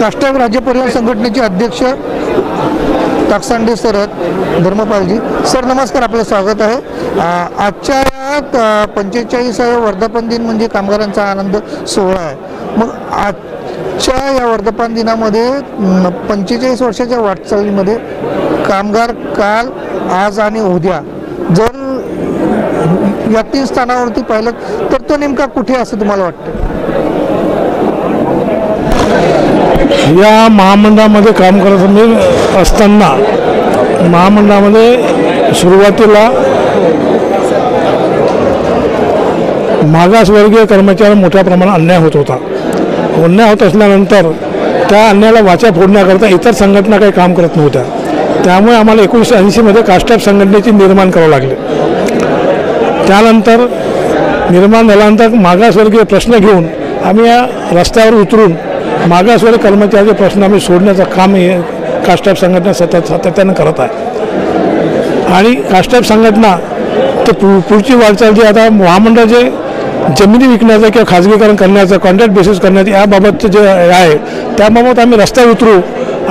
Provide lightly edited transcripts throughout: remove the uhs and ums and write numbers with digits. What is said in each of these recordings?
काष्टक राज्य परिवहन संघटनेचे अध्यक्ष टाकसांडे सर धर्मपालजी सर, नमस्कार, आपलं स्वागत आहे। आजच्या या 45व्या वर्धापन दिन म्हणजे कामगारांचा आनंद सोहळा आहे। मग आजच्या या वर्धापन दिनामध्ये 45 वर्षाच्या वाटचालीमध्ये कामगार काल, आज आणि उद्या जर या 3 स्थानावरती पाहिलं तर तो नेमका कुठे असं तुम्हाला वाटतं? या महामंडळामध्ये काम करत असताना महामंडळामध्ये सुरुवातीला मागासवर्गीय कर्मचारी मोठ्या प्रमाणात अन्याय होत होता। अन्याय होत असल्यानंतर त्या अन्यायाला वाचा फोडण्याकरता इतर संघटना काही काम करत नव्हत्या। त्यामुळे आम्हाला 1980 मध्ये काष्टक संघटनेची निर्माण करावं लागले। त्यानंतर निर्माण झाल्यानंतर मागासवर्गीय प्रश्न घेऊन आम्ही या रस्त्यावर उतरून मागासवर्गीय कर्मचाऱ्याचे प्रश्न आम्ही सोडण्याचं काम हे काष्टक संघटना सातत्यानं करत आहे। आणि काष्टक संघटना ते पुढची वाटचाल जी आता महामंडळाचे जमिनी विकण्याचं किंवा खाजगीकरण करण्याचं, कॉन्ट्रॅक्ट बेसिस करण्याचं याबाबतचं जे आहे त्याबाबत आम्ही रस्त्यावर उतरू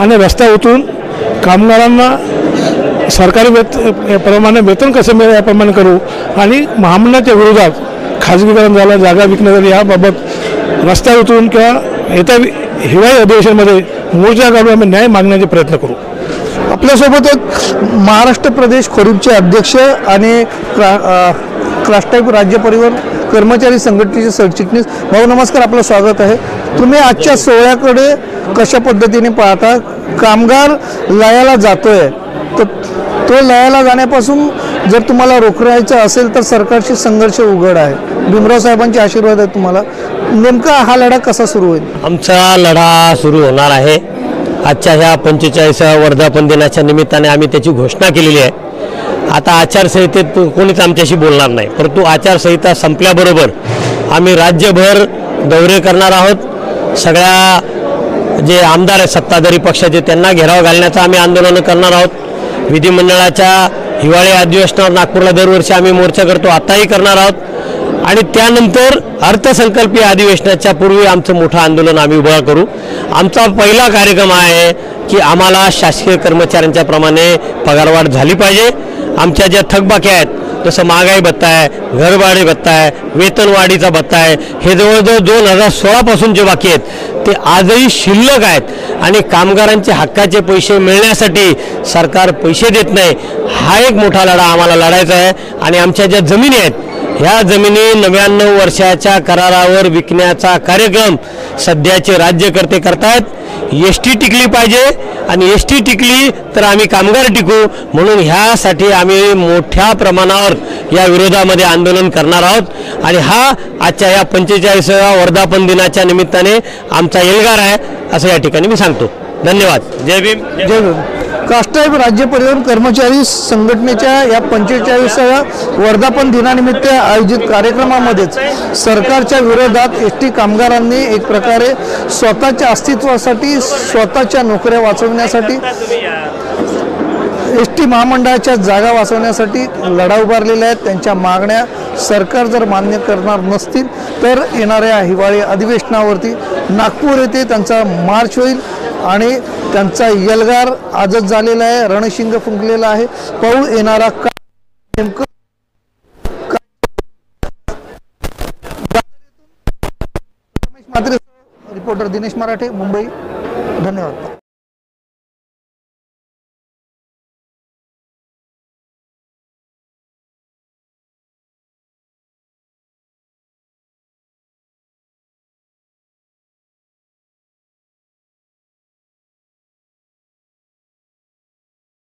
आणि रस्त्यावर उतरून कामगारांना सरकारी प्रमाणे वेतन कसं मिळेल याप्रमाणे करू आणि महामंडळाच्या विरोधात खाजगीकरण झालं, जागा विकणं झाली याबाबत रस्त्यावर उतरून किंवा येत्या हिवाळी अधिवेशनामध्ये मोर्चा काढून आम्ही न्याय मागण्याचे प्रयत्न करू। आपल्यासोबत महाराष्ट्र प्रदेश खरीपचे अध्यक्ष आणि काष्टक राज्य परिवहन कर्मचारी संघटनेचे सरचिटणीस भाऊ, नमस्कार, आपलं स्वागत आहे। तुम्ही आजच्या सोहळ्याकडे कशा पद्धतीने पाहता? कामगार लयाला जातोय, तर तो लयाला जाण्यापासून जर तुम्हाला रोखायचं असेल तर सरकारशी संघर्ष उघड आहे। भीमराव साहेबांचे आशीर्वाद आहेत तुम्हाला। नेमका हा लढा कसा सुरू होईल? आमचा लढा सुरू होणार आहे। आजच्या ह्या 45व्या वर्धापन दिनाच्या निमित्ताने आम्ही त्याची घोषणा केलेली आहे। आता आचारसंहितेत कोणीच आमच्याशी बोलणार नाही, परंतु आचारसंहिता संपल्याबरोबर आम्ही राज्यभर दौरे करणार आहोत। सगळ्या जे आमदार आहेत सत्ताधारी पक्षाचे त्यांना घेराव घालण्याचं आम्ही आंदोलन करणार आहोत। विधिमंडळाच्या हिवाळी अधिवेशनावर नागपूरला दरवर्षी आम्ही मोर्चा करतो, आताही करणार आहोत। आणि त्यानंतर अर्थसंकल्पीय अधिवेशनाच्या पूर्वी आमचं मोठं आंदोलन आम्ही उभं करू। आमचा पहिला कार्यक्रम आहे की आम्हाला शासकीय कर्मचाऱ्यांच्या प्रमाणे पगारवाढ झाली पाहिजे। आमच्या ज्या थकबाकी आहेत जसं महागाई भत्ता आहे, घरभाडे भत्ता आहे, वेतनवाढीचा भत्ता आहे, हे जवळजवळ 2016 पासून जे बाकी आहेत ते आजही शिल्लक आहेत आणि कामगारांचे हक्काचे पैसे मिळण्यासाठी सरकार पैसे देत नाही। हा एक मोठा लढा आम्हाला लढायचा आहे। आणि आमच्या ज्या जमिनी आहेत ह्या जमिनी 99 वर्षाच्या करारावर विकण्याचा कार्यक्रम सध्याचे राज्यकर्ते करतायत। एसटी टिकली पाहिजे आणि एसटी टिकली तर आम्ही कामगार टिकू, म्हणून ह्यासाठी आम्ही मोठ्या प्रमाणावर या विरोधामध्ये आंदोलन करणार आहोत। आणि हा आजच्या या 45व्या वर्धापन दिनाच्या निमित्ताने आमचा एल्गार आहे असं या ठिकाणी मी सांगतो। धन्यवाद। जय भीम, जय भीम। काष्टक राज्य परिवहन कर्मचारी संघटनेच्या या 45व्या वर्धापन दिनानिमित्त आयोजित कार्यक्रमामध्येच सरकारच्या विरोधात एसटी कामगारांनी एक प्रकारे स्वतःच्या अस्तित्वासाठी, स्वतःच्या नोकऱ्या वाचवण्यासाठी, एसटी महामंडळाच्या जागा वाचवण्यासाठी लढा उभारलेला आहे। त्यांच्या मागण्या सरकार जर मान्य करणार नसतील तर येणाऱ्या हिवाळी अधिवेशनावरती नागपूर येथे त्यांचा मार्च होईल आणि त्यांचा एल्गार आजच झालेला आहे, रणशिंग फुंकलेला आहे। पाहू येणारा नेमकं रिपोर्टर दिनेश मराठे, मुंबई। धन्यवाद।